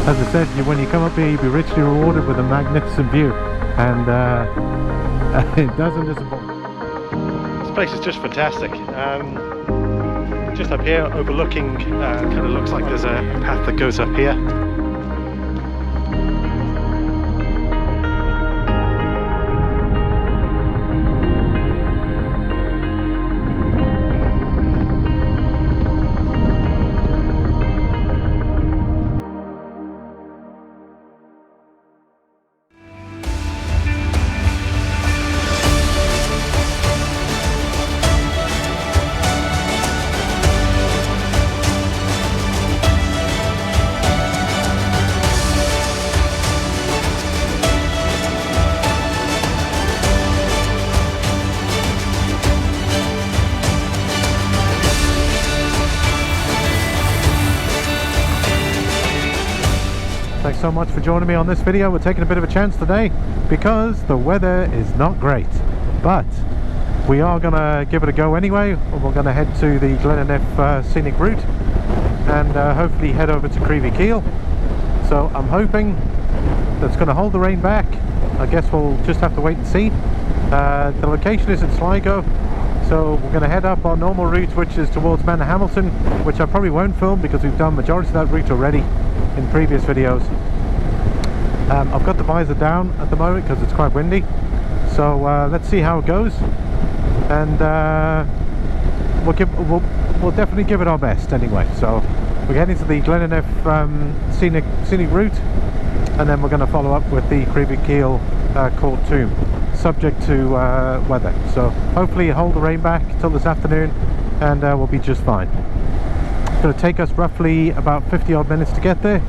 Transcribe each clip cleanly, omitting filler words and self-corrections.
As I said, when you come up here, you'll be richly rewarded with a magnificent view, and it doesn't disappoint. This place is just fantastic. Just up here, overlooking, kind of looks like there's a path that goes up here. Thanks so much for joining me on this video. We're taking a bit of a chance today because the weather is not great, but we are going to give it a go anyway. We're going to head to the Glenaniff Scenic route and hopefully head over to Creevy Keel. So I'm hoping that's going to hold the rain back. I guess we'll just have to wait and see. The location is in Sligo, so we're going to head up our normal route, which is towards Hamilton, which I probably won't film because we've done majority of that route already in previous videos. I've got the visor down at the moment because it's quite windy, so let's see how it goes, and we'll definitely give it our best anyway. So we're heading to the Glenaniff scenic route, and then we're going to follow up with the Creevy Keel Court Tomb, subject to weather. So hopefully hold the rain back till this afternoon, and we'll be just fine. It's going to take us roughly about 50 odd minutes to get there,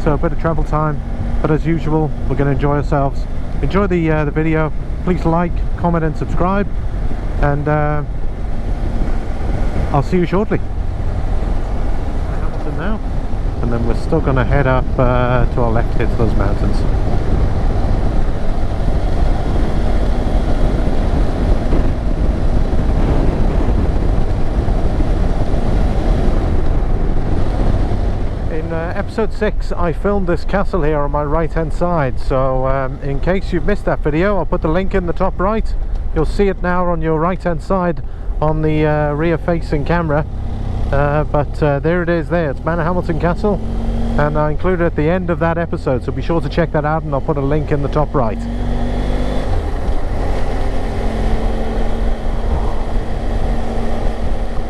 so a bit of travel time, but as usual we're going to enjoy ourselves. Enjoy the video. Please like, comment and subscribe, and I'll see you shortly. Hamilton now, and then we're still going to head up to our left here to those mountains. Episode 6 I filmed this castle here on my right hand side, so in case you've missed that video, I'll put the link in the top right. You'll see it now on your right hand side on the rear facing camera, but there it is there. It's Hamilton Castle, and I included it at the end of that episode, so be sure to check that out, and I'll put a link in the top right.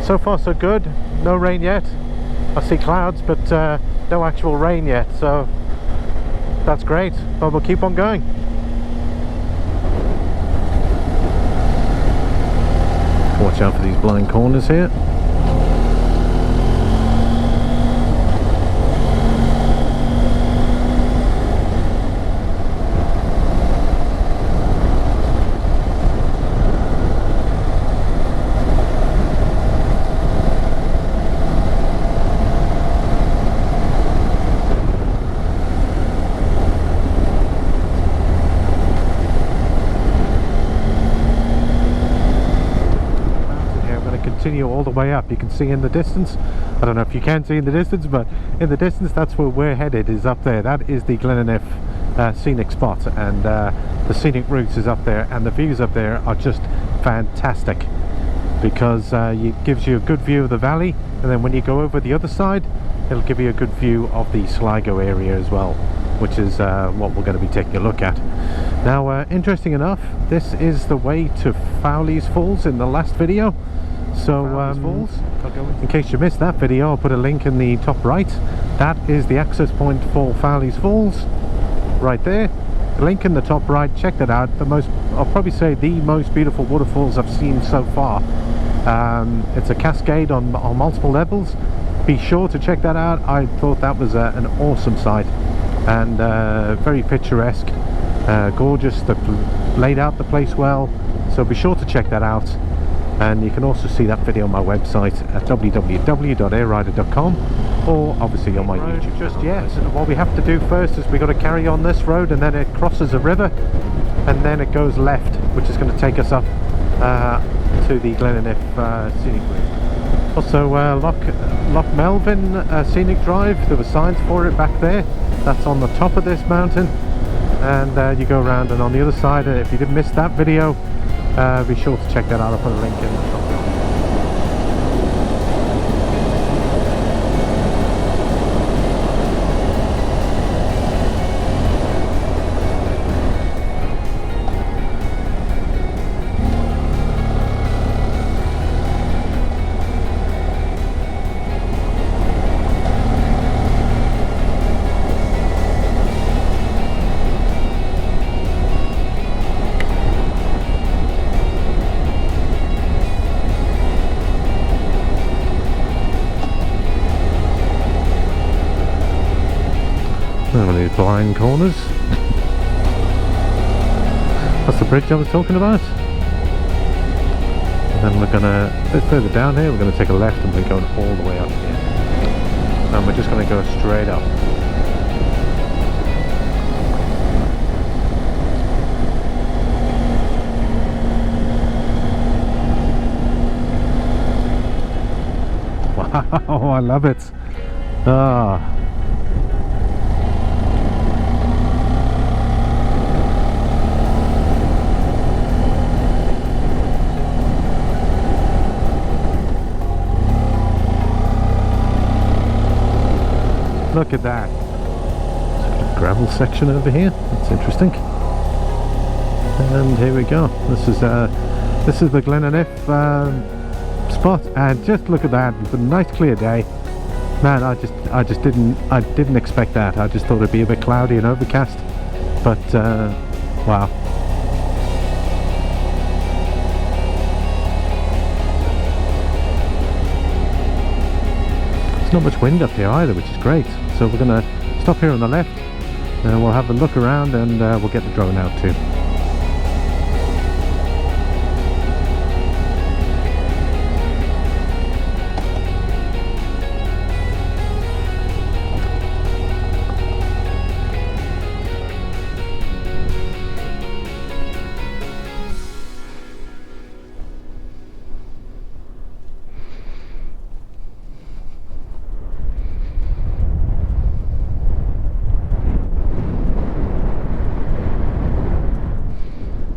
So far so good, no rain yet. I see clouds, but no actual rain yet, so that's great, but we'll keep on going. Watch out for these blind corners here. Continue all the way up. You can see in the distance, I don't know if you can see in the distance, but in the distance that's where we're headed, is up there. That is the Glenaniff scenic spot, and the scenic routes is up there, and the views up there are just fantastic because it gives you a good view of the valley, and then when you go over the other side it'll give you a good view of the Sligo area as well, which is what we're going to be taking a look at now. Interesting enough, this is the way to Fowleys Falls in the last video. So in case you missed that video, I'll put a link in the top right. That is the access point for Fowleys Falls right there. The link in the top right, check that out. I'll probably say the most beautiful waterfalls I've seen so far. It's a cascade on multiple levels. Be sure to check that out. I thought that was an awesome sight, and very picturesque, gorgeous. They've laid out the place well, so be sure to check that out. And you can also see that video on my website at www.EireRider.com, or obviously on my YouTube just yet. What we have to do first is we've got to carry on this road, and then it crosses a river, and then it goes left, which is going to take us up to the Glenaniff Scenic Route. Also Loch Melvin Scenic Drive, there were signs for it back there. That's on the top of this mountain, and you go around, and on the other side, if you did miss that video, be sure to check that out. I'll put a link in the top. One of these blind corners. That's the bridge I was talking about. And then we're gonna, a bit further down here, we're gonna take a left and we're going all the way up here. And we're just gonna go straight up. Wow, I love it. Ah. Look at that. Gravel section over here. That's interesting. And here we go. This is the Glenaniff spot, and just look at that. It's a nice clear day. Man, I just didn't expect that. I just thought it'd be a bit cloudy and overcast. But wow. There's not much wind up here either, which is great. So we're gonna stop here on the left, and we'll have a look around, and we'll get the drone out too.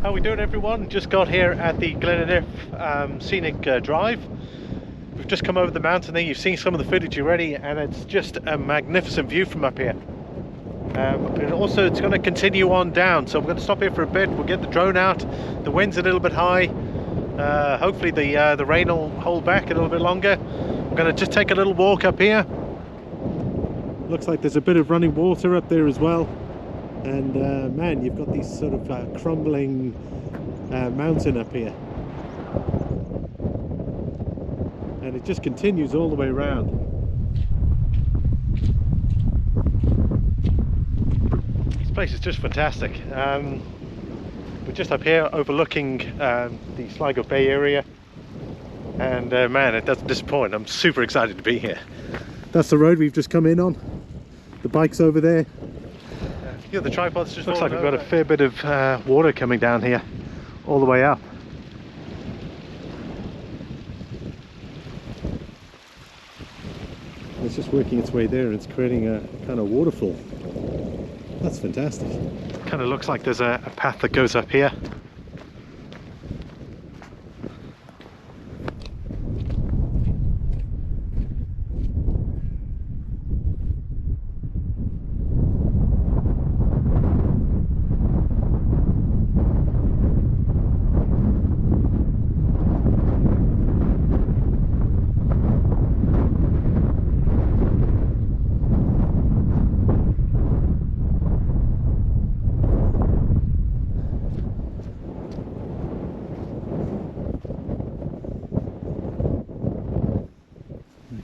How we doing, everyone? Just got here at the Glenaniff Scenic Drive. We've just come over the mountain there. You've seen some of the footage already, and it's just a magnificent view from up here. And also it's going to continue on down, so we're going to stop here for a bit. We'll get the drone out. The wind's a little bit high. Hopefully the rain will hold back a little bit longer. We're going to just take a little walk up here. Looks like there's a bit of running water up there as well. And man, you've got these sort of crumbling mountain up here, and it just continues all the way around. This place is just fantastic. We're just up here overlooking the Sligo Bay area, and man, it doesn't disappoint. I'm super excited to be here. That's the road we've just come in on. The bike's over there. Yeah, the tripod's just looks like we've got a fair bit of water coming down here all the way up. It's just working its way there, and it's creating a kind of waterfall. That's fantastic. Kind of looks like there's a path that goes up here.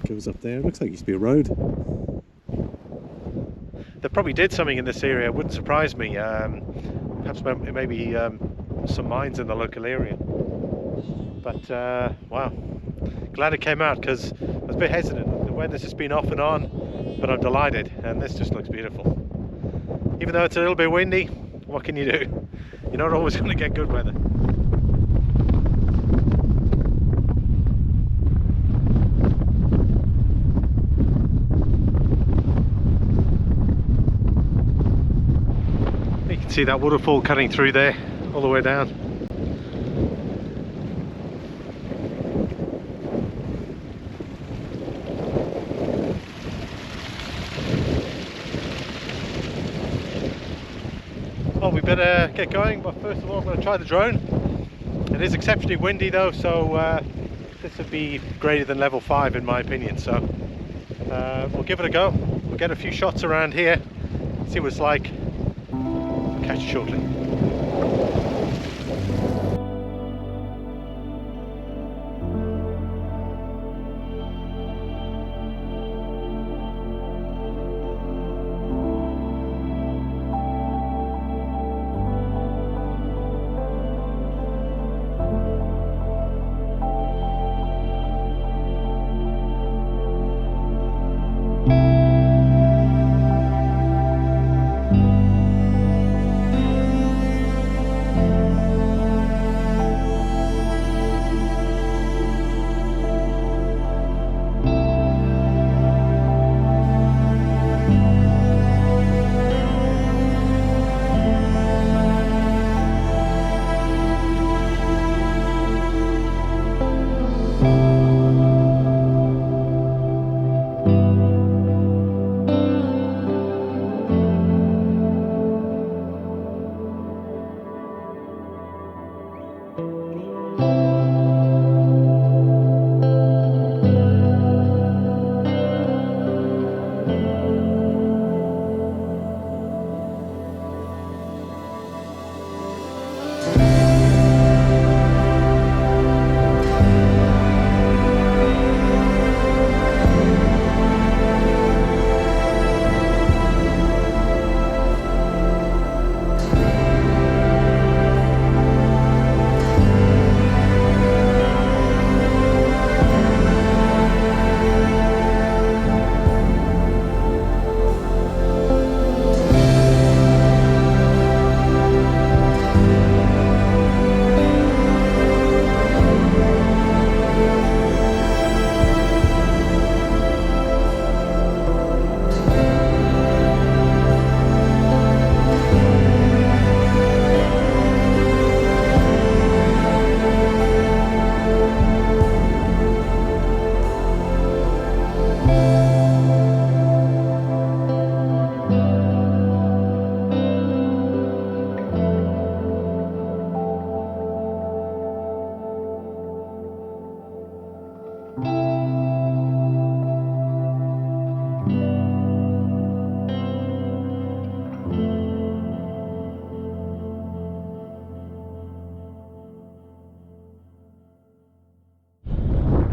Goes up there. It looks like it used to be a road. They probably did something in this area. It wouldn't surprise me. Perhaps maybe some mines in the local area. But wow, glad it came out, because I was a bit hesitant. The weather's just been off and on, but I'm delighted, and this just looks beautiful. Even though it's a little bit windy, what can you do? You're not always going to get good weather. see that waterfall cutting through there all the way down. Well, we better get going, but first of all I'm going to try the drone. It is exceptionally windy though, so this would be greater than level 5 in my opinion, so we'll give it a go. We'll get a few shots around here, see what it's like. Catch you shortly.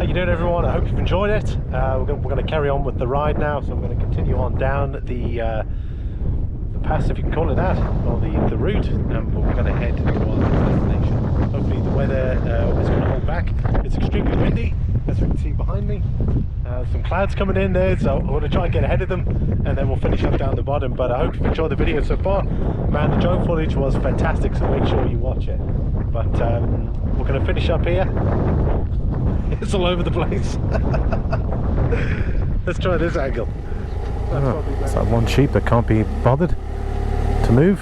How you doing, everyone? I hope you've enjoyed it. We're going to carry on with the ride now, so we're going to continue on down the pass, if you can call it that, or the route, and we're going to head to our destination. Hopefully the weather is going to hold back. It's extremely windy, as you can see behind me. Some clouds coming in there, so I'm going to try and get ahead of them, and then we'll finish up down the bottom. But I hope you've enjoyed the video so far. Man, the drone footage was fantastic, so make sure you watch it. But we're going to finish up here. It's all over the place. Let's try this angle. It's that one sheep that can't be bothered to move.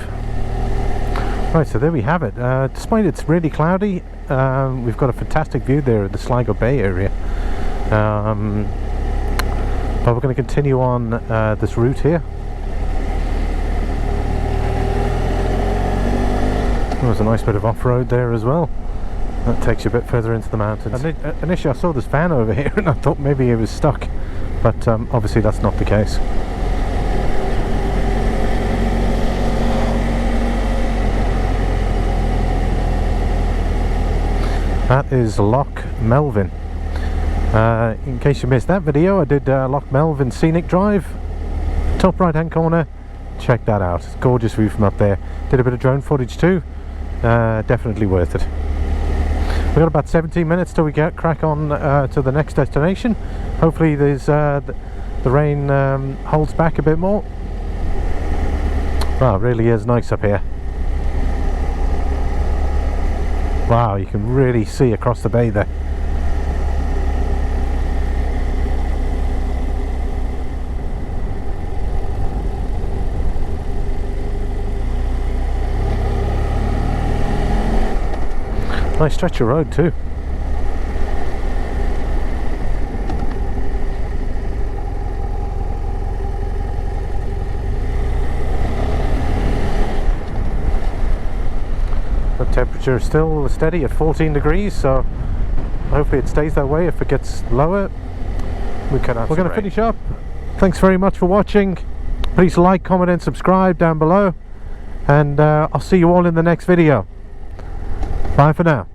Right, so there we have it. Despite it's really cloudy, we've got a fantastic view there of the Sligo Bay area. But we're going to continue on this route here. There's a nice bit of off-road there as well. That takes you a bit further into the mountains. Initially I saw this van over here and I thought maybe it was stuck, but obviously that's not the case. That is Loch Melvin. In case you missed that video, I did Loch Melvin Scenic Drive, top right hand corner. Check that out, it's a gorgeous view from up there. Did a bit of drone footage too. Definitely worth it. We've got about 17 minutes till we get crack on to the next destination. Hopefully there's the rain holds back a bit more. Wow, it really is nice up here. Wow, you can really see across the bay there. Nice stretch of road too. The temperature is still steady at 14 degrees, so hopefully it stays that way. If it gets lower, we're going to finish up. Thanks very much for watching. Please like, comment and subscribe down below, and I'll see you all in the next video. Bye for now.